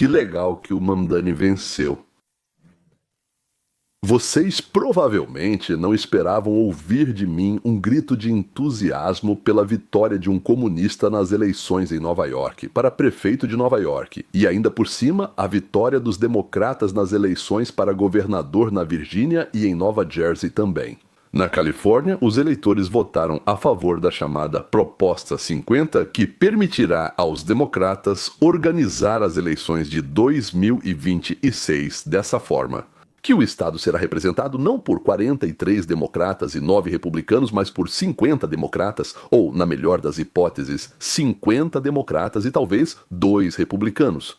que legal que o Mamdani venceu. Vocês provavelmente não esperavam ouvir de mim um grito de entusiasmo pela vitória de um comunista nas eleições em Nova York, para prefeito de Nova York, e ainda por cima a vitória dos democratas nas eleições para governador na Virgínia e em Nova Jersey também. Na Califórnia, os eleitores votaram a favor da chamada Proposta 50, que permitirá aos democratas organizar as eleições de 2026 dessa forma: que o Estado será representado não por 43 democratas e 9 republicanos, mas por 50 democratas, ou, na melhor das hipóteses, 50 democratas e talvez 2 republicanos.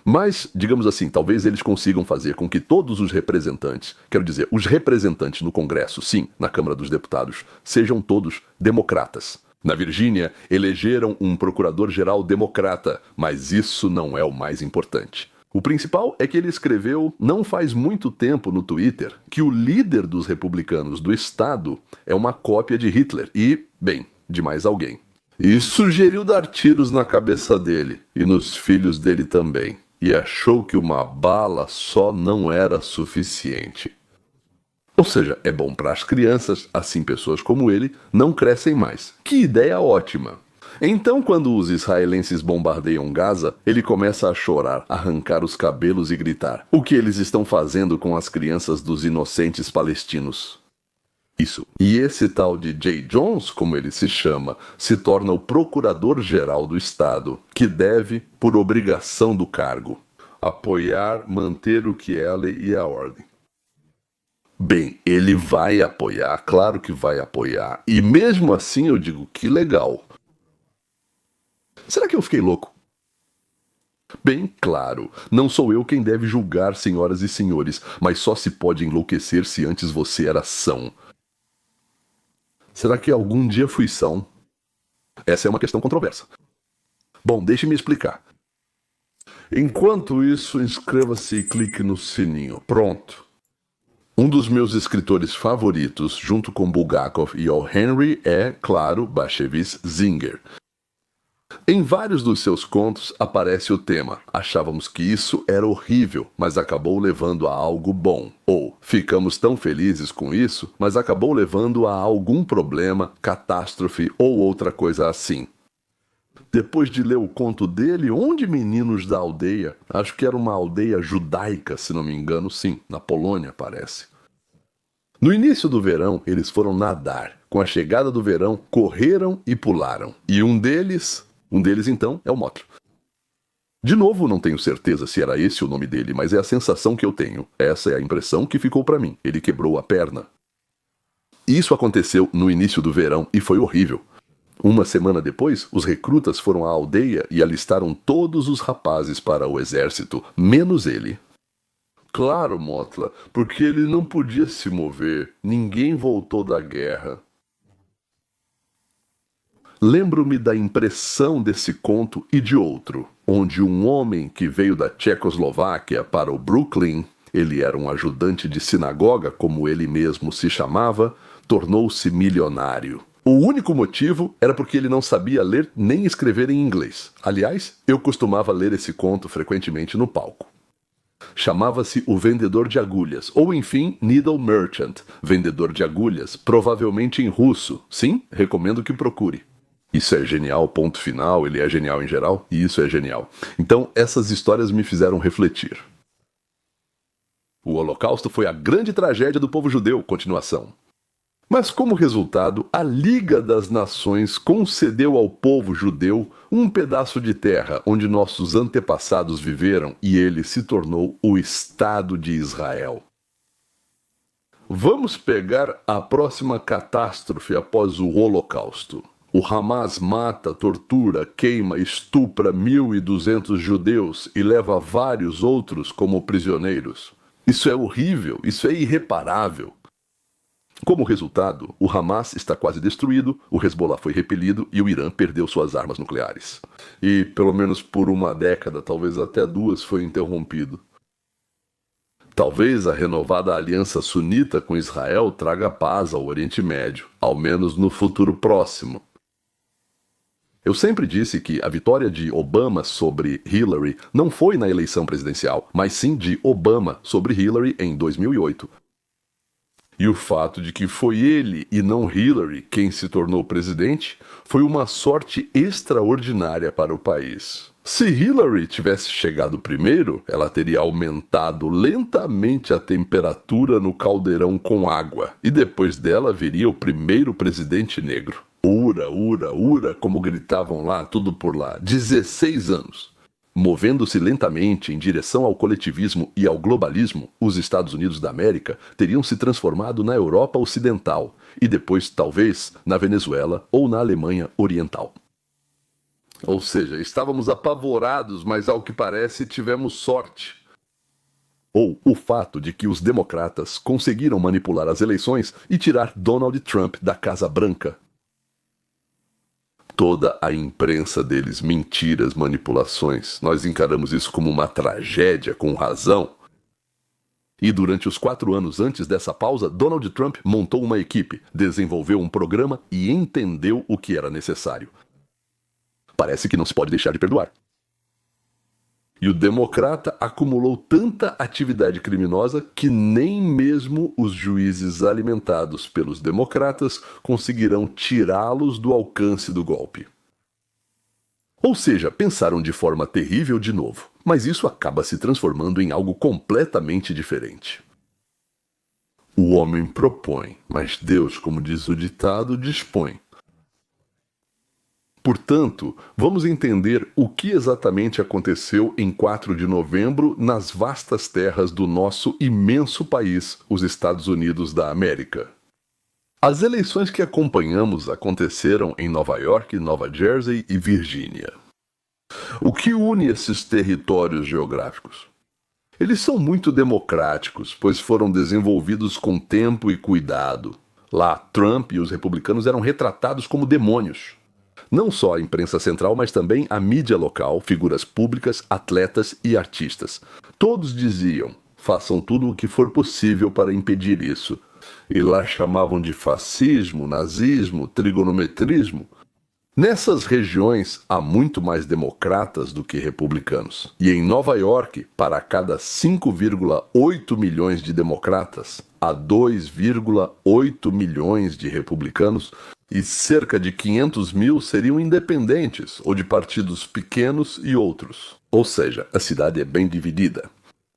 Mas, digamos assim, talvez eles consigam fazer com que todos os representantes, quero dizer, os representantes no Congresso, sim, na Câmara dos Deputados, sejam todos democratas. Na Virgínia, elegeram um procurador-geral democrata, mas isso não é o mais importante. O principal é que ele escreveu, não faz muito tempo no Twitter, que o líder dos republicanos do estado é uma cópia de Hitler e, bem, de mais alguém. E sugeriu dar tiros na cabeça dele e nos filhos dele também. E achou que uma bala só não era suficiente. Ou seja, é bom para as crianças, assim pessoas como ele não crescem mais. Que ideia ótima! Então, quando os israelenses bombardeiam Gaza, ele começa a chorar, arrancar os cabelos e gritar: o que eles estão fazendo com as crianças dos inocentes palestinos? Isso. E esse tal de Jay Jones, como ele se chama, se torna o procurador-geral do Estado, que deve, por obrigação do cargo, apoiar, manter o que é a lei e a ordem. Bem, ele vai apoiar, claro que vai apoiar. E mesmo assim eu digo, que legal. Será que eu fiquei louco? Bem claro, não sou eu quem deve julgar, senhoras e senhores, mas só se pode enlouquecer se antes você era são. Será que algum dia fui são? Essa é uma questão controversa. Bom, deixe-me explicar. Enquanto isso, inscreva-se e clique no sininho. Pronto. Um dos meus escritores favoritos, junto com Bulgakov e O. Henry, é, claro, Bashevis Singer. Em vários dos seus contos aparece o tema: achávamos que isso era horrível, mas acabou levando a algo bom. Ou ficamos tão felizes com isso, mas acabou levando a algum problema, catástrofe ou outra coisa assim. Depois de ler o conto dele, Onde Meninos da Aldeia, acho que era uma aldeia judaica, se não me engano, sim, na Polônia parece. No início do verão, eles foram nadar. Com a chegada do verão, correram e pularam. E um deles então, é o Motley. De novo, não tenho certeza se era esse o nome dele, mas é a sensação que eu tenho. Essa é a impressão que ficou pra mim. Ele quebrou a perna. Isso aconteceu no início do verão e foi horrível. Uma semana depois, os recrutas foram à aldeia e alistaram todos os rapazes para o exército, menos ele. Claro, Motla, porque ele não podia se mover. Ninguém voltou da guerra. Lembro-me da impressão desse conto e de outro, onde um homem que veio da Tchecoslováquia para o Brooklyn, ele era um ajudante de sinagoga, como ele mesmo se chamava, tornou-se milionário. O único motivo era porque ele não sabia ler nem escrever em inglês. Aliás, eu costumava ler esse conto frequentemente no palco. Chamava-se O Vendedor de Agulhas, ou enfim, Needle Merchant, vendedor de agulhas, provavelmente em russo. Sim, recomendo que procure. Isso é genial, ponto final, ele é genial em geral, e isso é genial. Então, essas histórias me fizeram refletir. O Holocausto foi a grande tragédia do povo judeu, continuação. Mas como resultado, a Liga das Nações concedeu ao povo judeu um pedaço de terra onde nossos antepassados viveram e ele se tornou o Estado de Israel. Vamos pegar a próxima catástrofe após o Holocausto. O Hamas mata, tortura, queima, estupra 1.200 judeus e leva vários outros como prisioneiros. Isso é horrível, isso é irreparável. Como resultado, o Hamas está quase destruído, o Hezbollah foi repelido e o Irã perdeu suas armas nucleares. E, pelo menos por uma década, talvez até 2, foi interrompido. Talvez a renovada aliança sunita com Israel traga paz ao Oriente Médio, ao menos no futuro próximo. Eu sempre disse que a vitória de Obama sobre Hillary não foi na eleição presidencial, mas sim de Obama sobre Hillary em 2008. E o fato de que foi ele e não Hillary quem se tornou presidente foi uma sorte extraordinária para o país. Se Hillary tivesse chegado primeiro, ela teria aumentado lentamente a temperatura no caldeirão com água, e depois dela viria o primeiro presidente negro. Ura, ura, ura, como gritavam lá, tudo por lá. 16 anos. Movendo-se lentamente em direção ao coletivismo e ao globalismo, os Estados Unidos da América teriam se transformado na Europa Ocidental e depois, talvez, na Venezuela ou na Alemanha Oriental. Ou seja, estávamos apavorados, mas ao que parece tivemos sorte. Ou o fato de que os democratas conseguiram manipular as eleições e tirar Donald Trump da Casa Branca. Toda a imprensa deles, mentiras, manipulações. Nós encaramos isso como uma tragédia, com razão. E durante os 4 anos antes dessa pausa, Donald Trump montou uma equipe, desenvolveu um programa e entendeu o que era necessário. Parece que não se pode deixar de perdoar. E o democrata acumulou tanta atividade criminosa que nem mesmo os juízes alimentados pelos democratas conseguirão tirá-los do alcance do golpe. Ou seja, pensaram de forma terrível de novo, mas isso acaba se transformando em algo completamente diferente. O homem propõe, mas Deus, como diz o ditado, dispõe. Portanto, vamos entender o que exatamente aconteceu em 4 de novembro nas vastas terras do nosso imenso país, os Estados Unidos da América. As eleições que acompanhamos aconteceram em Nova York, Nova Jersey e Virgínia. O que une esses territórios geográficos? Eles são muito democráticos, pois foram desenvolvidos com tempo e cuidado. Lá, Trump e os republicanos eram retratados como demônios. Não só a imprensa central, mas também a mídia local, figuras públicas, atletas e artistas. Todos diziam, façam tudo o que for possível para impedir isso. E lá chamavam de fascismo, nazismo, trigonometrismo. Nessas regiões, há muito mais democratas do que republicanos. E em Nova York, para cada 5,8 milhões de democratas, há 2,8 milhões de republicanos, e cerca de 500 mil seriam independentes, ou de partidos pequenos e outros. Ou seja, a cidade é bem dividida.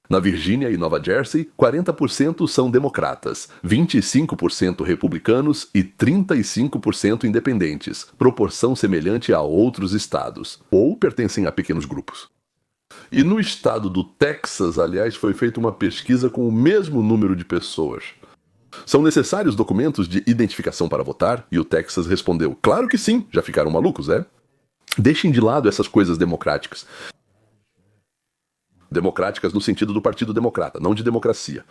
Na Virgínia e Nova Jersey, 40% são democratas, 25% republicanos e 35% independentes, proporção semelhante a outros estados, ou pertencem a pequenos grupos. E no estado do Texas, aliás, foi feita uma pesquisa com o mesmo número de pessoas. São necessários documentos de identificação para votar? E o Texas respondeu, claro que sim, já ficaram malucos, é? Deixem de lado essas coisas democráticas. Democráticas no sentido do Partido Democrata, não de democracia.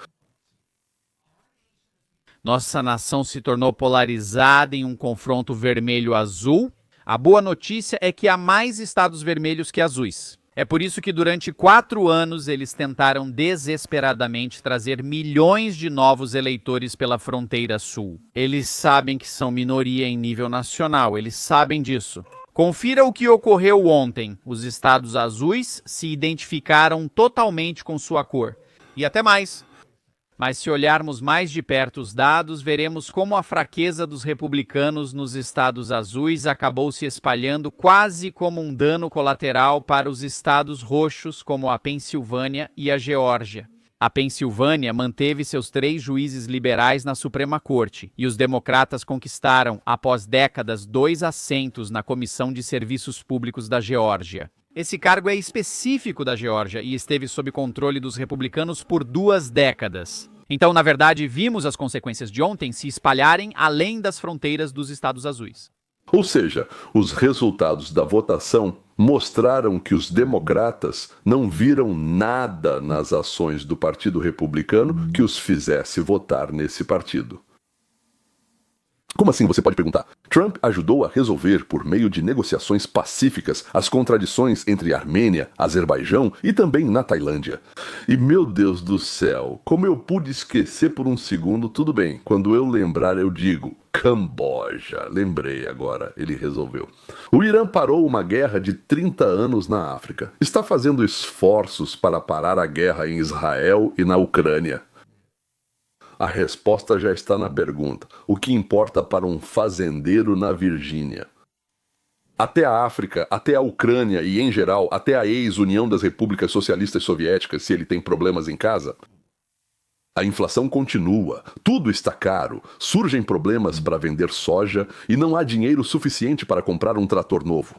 Nossa nação se tornou polarizada em um confronto vermelho-azul. A boa notícia é que há mais estados vermelhos que azuis. É por isso que durante 4 anos eles tentaram desesperadamente trazer milhões de novos eleitores pela fronteira sul. Eles sabem que são minoria em nível nacional, eles sabem disso. Confira o que ocorreu ontem. Os estados azuis se identificaram totalmente com sua cor. E até mais. Mas se olharmos mais de perto os dados, veremos como a fraqueza dos republicanos nos estados azuis acabou se espalhando quase como um dano colateral para os estados roxos, como a Pensilvânia e a Geórgia. A Pensilvânia manteve seus 3 juízes liberais na Suprema Corte, e os democratas conquistaram, após décadas, 2 assentos na Comissão de Serviços Públicos da Geórgia. Esse cargo é específico da Geórgia e esteve sob controle dos republicanos por 2 décadas. Então, na verdade, vimos as consequências de ontem se espalharem além das fronteiras dos estados azuis. Ou seja, os resultados da votação mostraram que os democratas não viram nada nas ações do Partido Republicano que os fizesse votar nesse partido. Como assim, você pode perguntar? Trump ajudou a resolver, por meio de negociações pacíficas, as contradições entre Armênia, Azerbaijão e também na Tailândia. E meu Deus do céu, como eu pude esquecer por um segundo, tudo bem, quando eu lembrar eu digo, Camboja, lembrei agora, ele resolveu. O Irã parou uma guerra de 30 anos na África. Está fazendo esforços para parar a guerra em Israel e na Ucrânia. A resposta já está na pergunta. O que importa para um fazendeiro na Virgínia? Até a África, até a Ucrânia e, em geral, até a ex-União das Repúblicas Socialistas Soviéticas, se ele tem problemas em casa? A inflação continua, tudo está caro, surgem problemas para vender soja e não há dinheiro suficiente para comprar um trator novo.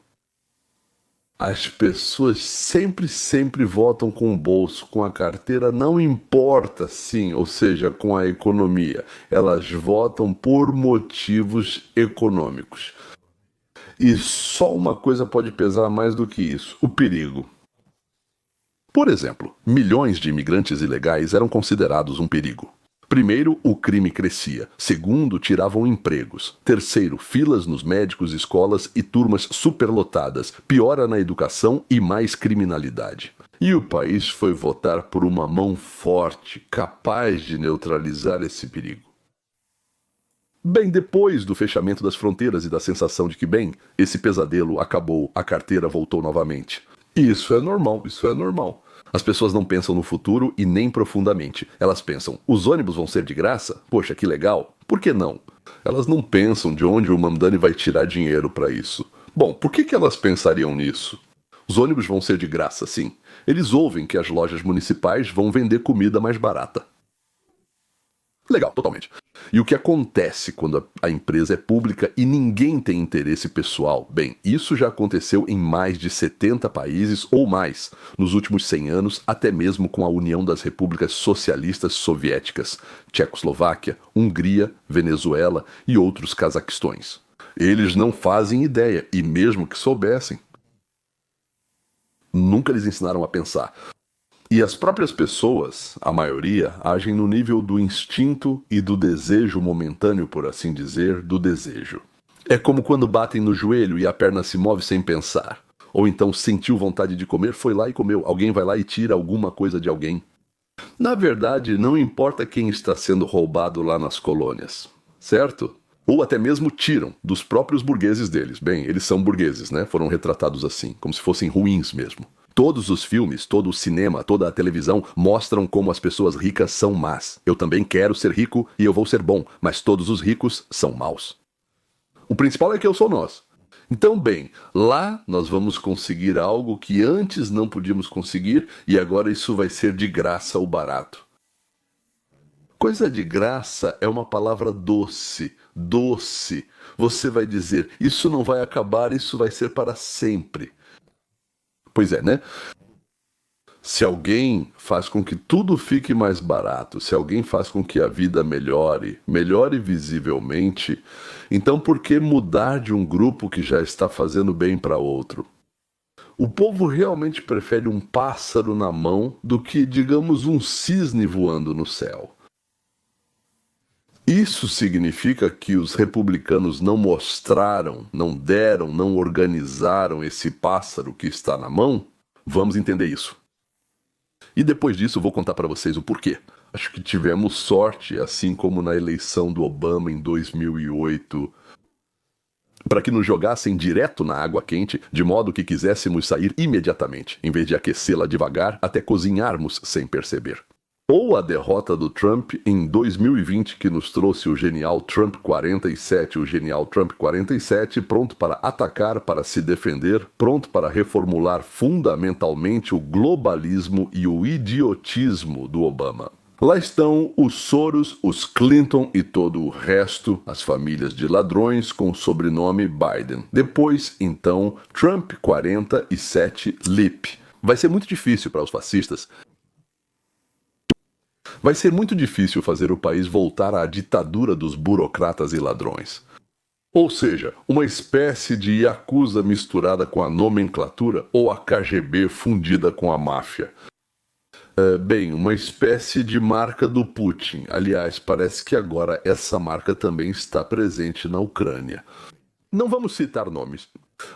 As pessoas sempre votam com o bolso, com a carteira, não importa sim, ou seja, com a economia. Elas votam por motivos econômicos. E só uma coisa pode pesar mais do que isso: o perigo. Por exemplo, milhões de imigrantes ilegais eram considerados um perigo. Primeiro, o crime crescia. Segundo, tiravam empregos. Terceiro, filas nos médicos, escolas e turmas superlotadas. Piora na educação e mais criminalidade. E o país foi votar por uma mão forte, capaz de neutralizar esse perigo. Bem, depois do fechamento das fronteiras e da sensação de que, bem, esse pesadelo acabou, a carteira voltou novamente. Isso é normal, isso é normal. As pessoas não pensam no futuro e nem profundamente. Elas pensam, os ônibus vão ser de graça? Poxa, que legal. Por que não? Elas não pensam de onde o Mamdani vai tirar dinheiro para isso. Bom, por que elas pensariam nisso? Os ônibus vão ser de graça, sim. Eles ouvem que as lojas municipais vão vender comida mais barata. Legal, totalmente. E o que acontece quando a empresa é pública e ninguém tem interesse pessoal? Bem, isso já aconteceu em mais de 70 países ou mais nos últimos 100 anos, até mesmo com a União das Repúblicas Socialistas Soviéticas, Tchecoslováquia, Hungria, Venezuela e outros Cazaquistões. Eles não fazem ideia, e mesmo que soubessem, nunca lhes ensinaram a pensar. E as próprias pessoas, a maioria, agem no nível do instinto e do desejo momentâneo, por assim dizer, do desejo. É como quando batem no joelho e a perna se move sem pensar. Ou então sentiu vontade de comer, foi lá e comeu. Alguém vai lá e tira alguma coisa de alguém. Na verdade, não importa quem está sendo roubado lá nas colônias, certo? Ou até mesmo tiram dos próprios burgueses deles. Bem, eles são burgueses, né? Foram retratados assim, como se fossem ruins mesmo. Todos os filmes, todo o cinema, toda a televisão mostram como as pessoas ricas são más. Eu também quero ser rico e eu vou ser bom, mas todos os ricos são maus. O principal é que eu sou nós. Então, bem, lá nós vamos conseguir algo que antes não podíamos conseguir e agora isso vai ser de graça ou barato. Coisa de graça é uma palavra doce, doce. Você vai dizer, isso não vai acabar, isso vai ser para sempre. Pois é, né? Se alguém faz com que tudo fique mais barato, se alguém faz com que a vida melhore, melhore visivelmente, então por que mudar de um grupo que já está fazendo bem para outro? O povo realmente prefere um pássaro na mão do que, digamos, um cisne voando no céu. Isso significa que os republicanos não mostraram, não deram, não organizaram esse pássaro que está na mão? Vamos entender isso. E depois disso eu vou contar para vocês o porquê. Acho que tivemos sorte, assim como na eleição do Obama em 2008, para que nos jogassem direto na água quente, de modo que quiséssemos sair imediatamente, em vez de aquecê-la devagar até cozinharmos sem perceber. Ou a derrota do Trump em 2020, que nos trouxe o genial Trump 47, o genial Trump 47, pronto para atacar, para se defender, pronto para reformular fundamentalmente o globalismo e o idiotismo do Obama. Lá estão os Soros, os Clinton e todo o resto, as famílias de ladrões com o sobrenome Biden. Depois, então, Trump 47 Lip. Vai ser muito difícil para os fascistas. Vai ser muito difícil fazer o país voltar à ditadura dos burocratas e ladrões. Ou seja, uma espécie de Yakuza misturada com a nomenclatura ou a KGB fundida com a máfia. Bem, uma espécie de marca do Putin. Aliás, parece que agora essa marca também está presente na Ucrânia. Não vamos citar nomes.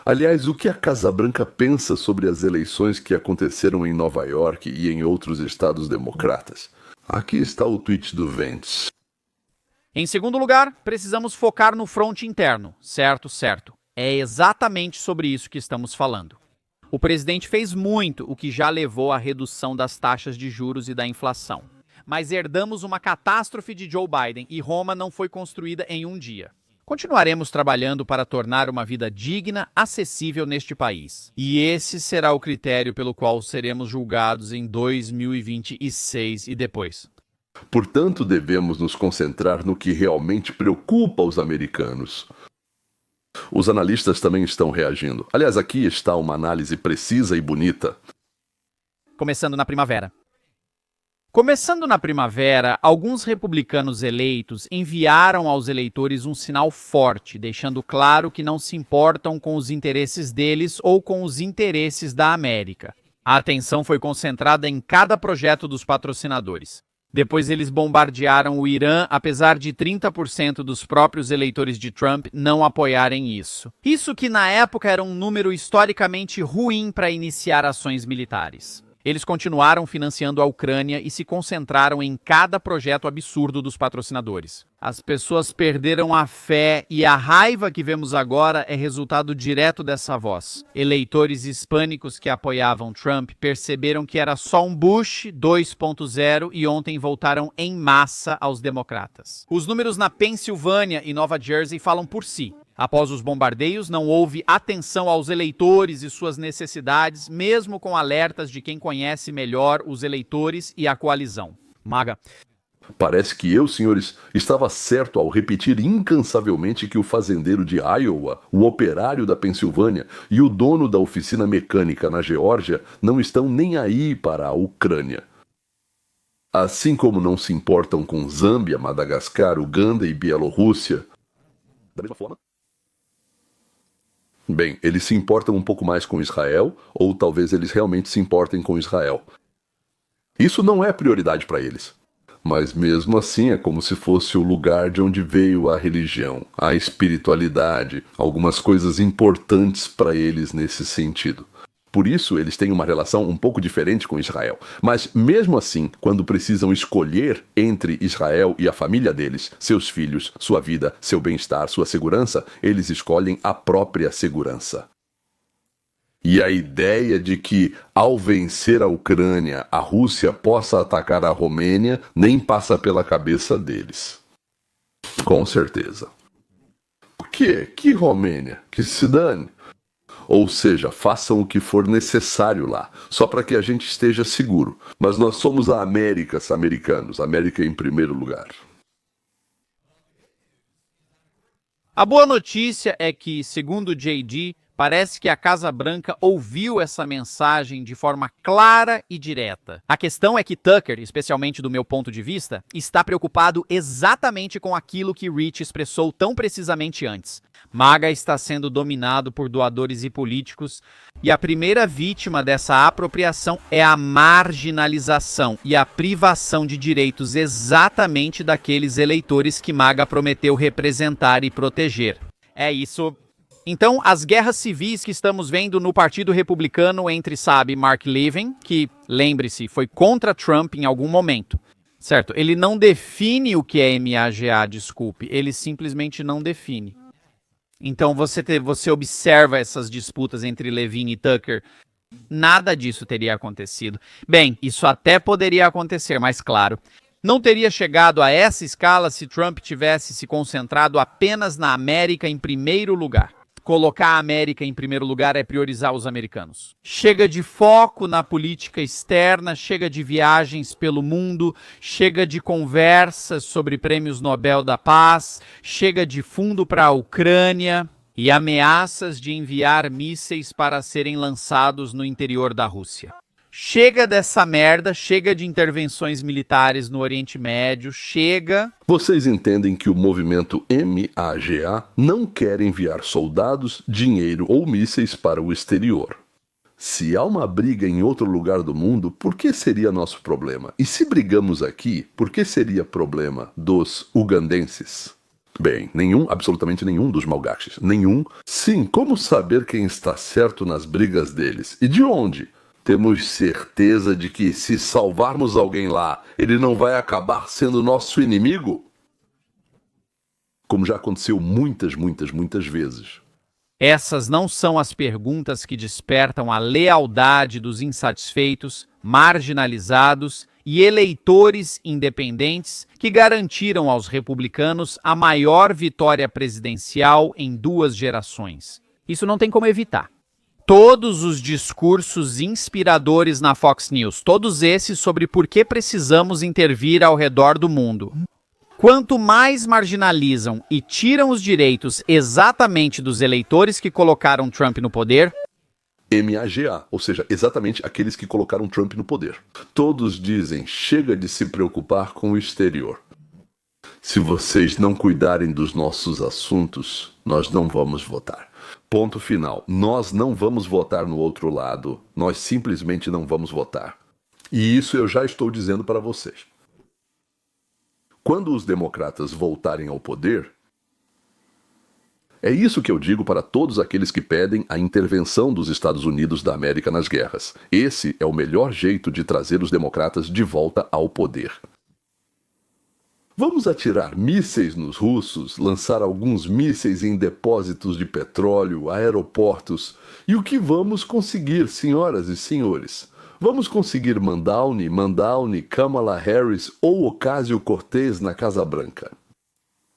Aliás, o que a Casa Branca pensa sobre as eleições que aconteceram em Nova York e em outros estados democratas? Aqui está o tweet do Vance. Em segundo lugar, precisamos focar no fronte interno, certo? Certo. É exatamente sobre isso que estamos falando. O presidente fez muito, o que já levou à redução das taxas de juros e da inflação. Mas herdamos uma catástrofe de Joe Biden e Roma não foi construída em um dia. Continuaremos trabalhando para tornar uma vida digna, acessível neste país. E esse será o critério pelo qual seremos julgados em 2026 e depois. Portanto, devemos nos concentrar no que realmente preocupa os americanos. Os analistas também estão reagindo. Aliás, aqui está uma análise precisa e bonita. Começando na primavera. Começando na primavera, alguns republicanos eleitos enviaram aos eleitores um sinal forte, deixando claro que não se importam com os interesses deles ou com os interesses da América. A atenção foi concentrada em cada projeto dos patrocinadores. Depois eles bombardearam o Irã, apesar de 30% dos próprios eleitores de Trump não apoiarem isso. Isso que na época era um número historicamente ruim para iniciar ações militares. Eles continuaram financiando a Ucrânia e se concentraram em cada projeto absurdo dos patrocinadores. As pessoas perderam a fé e a raiva que vemos agora é resultado direto dessa voz. Eleitores hispânicos que apoiavam Trump perceberam que era só um Bush 2.0 e ontem voltaram em massa aos democratas. Os números na Pensilvânia e Nova Jersey falam por si. Após os bombardeios, não houve atenção aos eleitores e suas necessidades, mesmo com alertas de quem conhece melhor os eleitores e a coalizão. Maga. Parece que eu, senhores, estava certo ao repetir incansavelmente que o fazendeiro de Iowa, o operário da Pensilvânia e o dono da oficina mecânica na Geórgia não estão nem aí para a Ucrânia. Assim como não se importam com Zâmbia, Madagascar, Uganda e Bielorrússia, da mesma forma, bem, eles se importam um pouco mais com Israel, ou talvez eles realmente se importem com Israel. Isso não é prioridade para eles. Mas mesmo assim é como se fosse o lugar de onde veio a religião, a espiritualidade, algumas coisas importantes para eles nesse sentido. Por isso, eles têm uma relação um pouco diferente com Israel. Mas, mesmo assim, quando precisam escolher entre Israel e a família deles, seus filhos, sua vida, seu bem-estar, sua segurança, eles escolhem a própria segurança. E a ideia de que, ao vencer a Ucrânia, a Rússia possa atacar a Romênia nem passa pela cabeça deles. Com certeza. O quê? Que Romênia? Que se dane? Ou seja, façam o que for necessário lá, só para que a gente esteja seguro. Mas nós somos a América, americanos, América em primeiro lugar. A boa notícia é que, segundo JD, parece que a Casa Branca ouviu essa mensagem de forma clara e direta. A questão é que Tucker, especialmente do meu ponto de vista, está preocupado exatamente com aquilo que Rich expressou tão precisamente antes. MAGA está sendo dominado por doadores e políticos, e a primeira vítima dessa apropriação é a marginalização e a privação de direitos exatamente daqueles eleitores que MAGA prometeu representar e proteger. É isso. Então, as guerras civis que estamos vendo no Partido Republicano entre, Mark Levin, que, lembre-se, foi contra Trump em algum momento, certo? Ele não define o que é MAGA, desculpe, ele simplesmente não define. Então, você observa essas disputas entre Levin e Tucker, nada disso teria acontecido. Bem, isso até poderia acontecer, mas claro, não teria chegado a essa escala se Trump tivesse se concentrado apenas na América em primeiro lugar. Colocar a América em primeiro lugar é priorizar os americanos. Chega de foco na política externa, chega de viagens pelo mundo, chega de conversas sobre prêmios Nobel da Paz, chega de fundo para a Ucrânia e ameaças de enviar mísseis para serem lançados no interior da Rússia. Chega dessa merda, chega de intervenções militares no Oriente Médio, chega... Vocês entendem que o movimento MAGA não quer enviar soldados, dinheiro ou mísseis para o exterior. Se há uma briga em outro lugar do mundo, por que seria nosso problema? E se brigamos aqui, por que seria problema dos ugandenses? Bem, absolutamente nenhum dos malgaches. Nenhum. Sim, como saber quem está certo nas brigas deles? E de onde? Temos certeza de que, se salvarmos alguém lá, ele não vai acabar sendo nosso inimigo? como já aconteceu muitas vezes. Essas não são as perguntas que despertam a lealdade dos insatisfeitos, marginalizados e eleitores independentes que garantiram aos republicanos a maior vitória presidencial em 2 gerações. Isso não tem como evitar. Todos os discursos inspiradores na Fox News, todos esses sobre por que precisamos intervir ao redor do mundo. Quanto mais marginalizam e tiram os direitos exatamente dos eleitores que colocaram Trump no poder, MAGA, ou seja, exatamente aqueles que colocaram Trump no poder. Todos dizem, chega de se preocupar com o exterior. Se vocês não cuidarem dos nossos assuntos, nós não vamos votar. Ponto final. Nós não vamos votar no outro lado. Nós simplesmente não vamos votar. E isso eu já estou dizendo para vocês. Quando os democratas voltarem ao poder, é isso que eu digo para todos aqueles que pedem a intervenção dos Estados Unidos da América nas guerras. Esse é o melhor jeito de trazer os democratas de volta ao poder. Vamos atirar mísseis nos russos, lançar alguns mísseis em depósitos de petróleo, aeroportos. E o que vamos conseguir, senhoras e senhores? Vamos conseguir Mandauni, Kamala Harris ou Ocasio-Cortez na Casa Branca.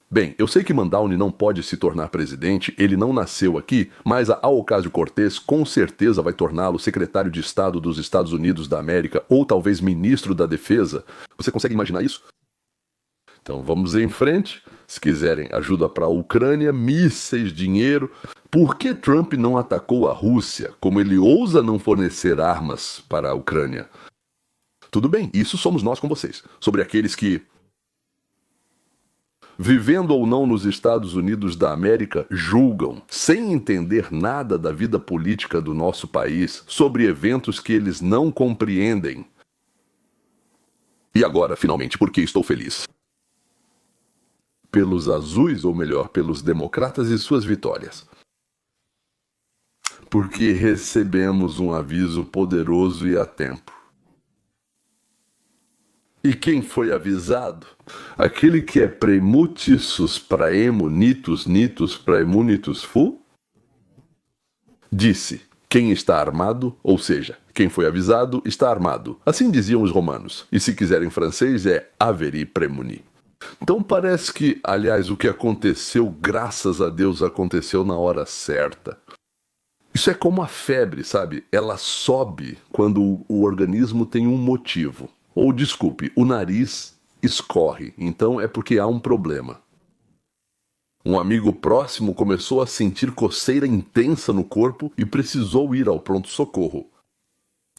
Bem, eu sei que Mandauni não pode se tornar presidente, ele não nasceu aqui, mas a Ocasio-Cortez com certeza vai torná-lo secretário de Estado dos Estados Unidos da América ou talvez ministro da Defesa. Você consegue imaginar isso? Então vamos em frente. Se quiserem ajuda para a Ucrânia, mísseis, dinheiro. Por que Trump não atacou a Rússia? Como ele ousa não fornecer armas para a Ucrânia? Tudo bem, isso somos nós com vocês. Sobre aqueles que, vivendo ou não nos Estados Unidos da América, julgam, sem entender nada da vida política do nosso país, sobre eventos que eles não compreendem. E agora, finalmente, por que estou feliz? Pelos azuis, ou melhor, pelos democratas e suas vitórias. Porque recebemos um aviso poderoso e a tempo. E quem foi avisado? Aquele que é premutisus praemonitus nitus praemonitus fu? Disse, quem está armado, ou seja, quem foi avisado está armado. Assim diziam os romanos. E se quiserem francês é averi premuni. Então parece que, aliás, o que aconteceu, graças a Deus, aconteceu na hora certa. Isso é como a febre, sabe? Ela sobe quando o organismo tem um motivo. Ou, desculpe, o nariz escorre, então é porque há um problema. Um amigo próximo começou a sentir coceira intensa no corpo e precisou ir ao pronto-socorro.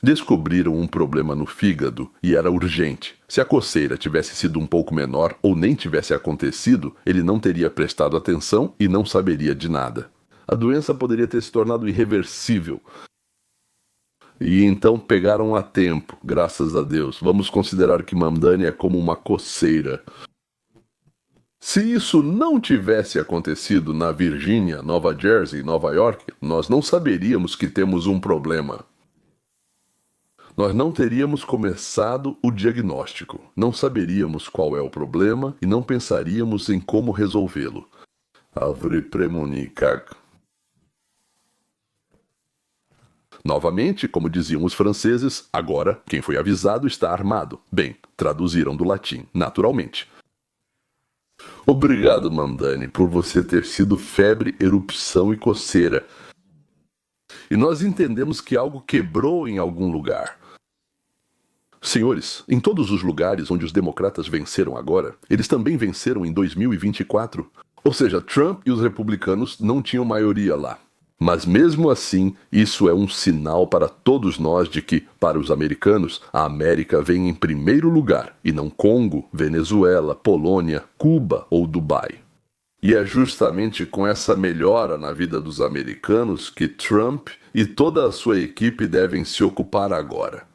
Descobriram um problema no fígado e era urgente. Se a coceira tivesse sido um pouco menor ou nem tivesse acontecido, ele não teria prestado atenção e não saberia de nada. A doença poderia ter se tornado irreversível. E então pegaram a tempo, graças a Deus. Vamos considerar que Mamdani é como uma coceira. Se isso não tivesse acontecido na Virgínia, Nova Jersey, Nova York, nós não saberíamos que temos um problema. Nós não teríamos começado o diagnóstico, não saberíamos qual é o problema e não pensaríamos em como resolvê-lo. Avri premunicag. Novamente, como diziam os franceses, agora quem foi avisado está armado. Bem, traduziram do latim, naturalmente. Obrigado, Mamdani, por você ter sido febre, erupção e coceira. E nós entendemos que algo quebrou em algum lugar. Senhores, em todos os lugares onde os democratas venceram agora, eles também venceram em 2024. Ou seja, Trump e os republicanos não tinham maioria lá. Mas mesmo assim, isso é um sinal para todos nós de que, para os americanos, a América vem em primeiro lugar, e não Congo, Venezuela, Polônia, Cuba ou Dubai. E é justamente com essa melhora na vida dos americanos que Trump e toda a sua equipe devem se ocupar agora.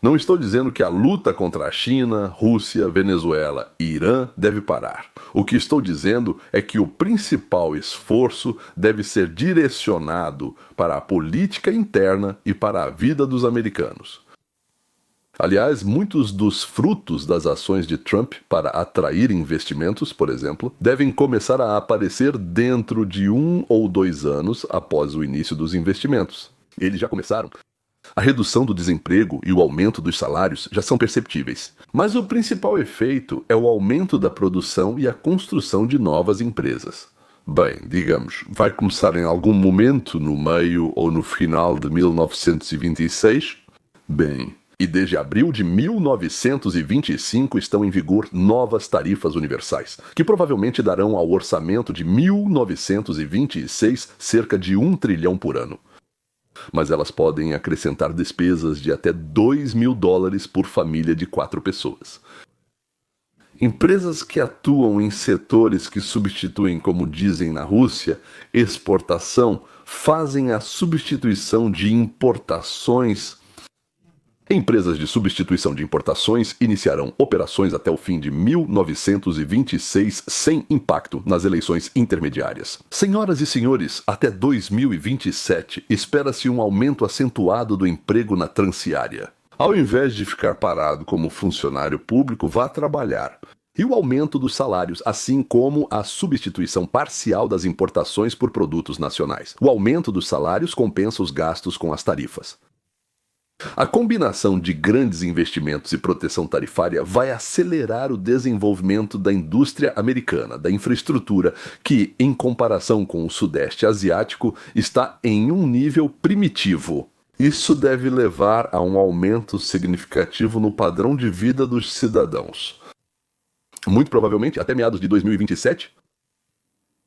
Não estou dizendo que a luta contra a China, Rússia, Venezuela e Irã deve parar. O que estou dizendo é que o principal esforço deve ser direcionado para a política interna e para a vida dos americanos. Aliás, muitos dos frutos das ações de Trump para atrair investimentos, por exemplo, devem começar a aparecer dentro de 1 ou 2 anos após o início dos investimentos. Eles já começaram. A redução do desemprego e o aumento dos salários já são perceptíveis. Mas o principal efeito é o aumento da produção e a construção de novas empresas. Bem, digamos, vai começar em algum momento no meio ou no final de 1926? Bem, e desde abril de 1925 estão em vigor novas tarifas universais, que provavelmente darão ao orçamento de 1926 cerca de $1 trilhão por ano. Mas elas podem acrescentar despesas de até $2.000 por família de 4 pessoas. Empresas que atuam em setores que substituem, como dizem na Rússia, exportação, fazem a substituição de importações. Empresas de substituição de importações iniciarão operações até o fim de 1926 sem impacto nas eleições intermediárias. Senhoras e senhores, até 2027 espera-se um aumento acentuado do emprego na Transiária. Ao invés de ficar parado como funcionário público, vá trabalhar. E o aumento dos salários, assim como a substituição parcial das importações por produtos nacionais. O aumento dos salários compensa os gastos com as tarifas. A combinação de grandes investimentos e proteção tarifária vai acelerar o desenvolvimento da indústria americana, da infraestrutura, que, em comparação com o Sudeste Asiático, está em um nível primitivo. Isso deve levar a um aumento significativo no padrão de vida dos cidadãos. Muito provavelmente até meados de 2027.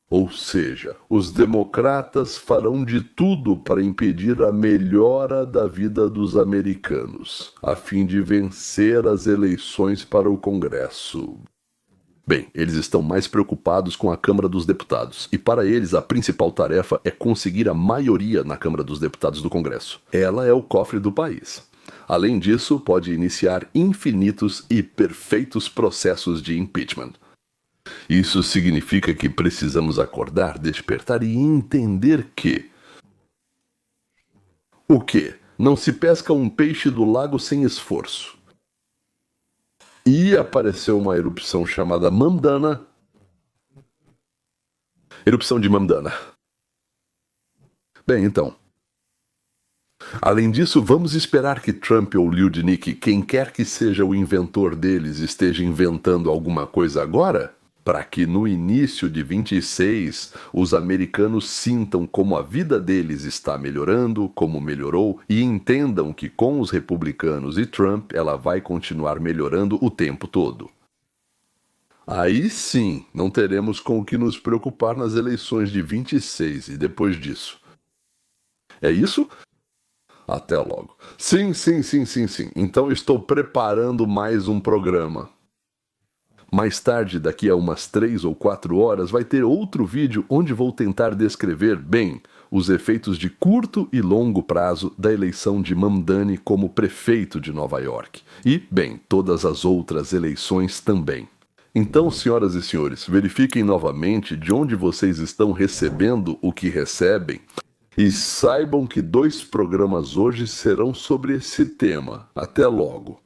Ou seja, os democratas farão de tudo para impedir a melhora da vida dos americanos, a fim de vencer as eleições para o Congresso. Bem, eles estão mais preocupados com a Câmara dos Deputados, e para eles a principal tarefa é conseguir a maioria na Câmara dos Deputados do Congresso. Ela é o cofre do país. Além disso, pode iniciar infinitos e perfeitos processos de impeachment. Isso significa que precisamos acordar, despertar e entender que... O quê? Não se pesca um peixe do lago sem esforço. E apareceu uma erupção chamada Mamdana. Erupção de Mamdana. Bem, então. Além disso, vamos esperar que Trump ou Liudnik, quem quer que seja o inventor deles, esteja inventando alguma coisa agora? Para que no início de 26 os americanos sintam como a vida deles está melhorando, como melhorou, e entendam que com os republicanos e Trump ela vai continuar melhorando o tempo todo. Aí sim, não teremos com o que nos preocupar nas eleições de 26 e depois disso. É isso? Até logo. Sim. Então estou preparando mais um programa. Mais tarde, daqui a umas 3 ou 4 horas, vai ter outro vídeo onde vou tentar descrever bem os efeitos de curto e longo prazo da eleição de Mamdani como prefeito de Nova York. E, bem, todas as outras eleições também. Então, senhoras e senhores, verifiquem novamente de onde vocês estão recebendo o que recebem e saibam que 2 programas hoje serão sobre esse tema. Até logo.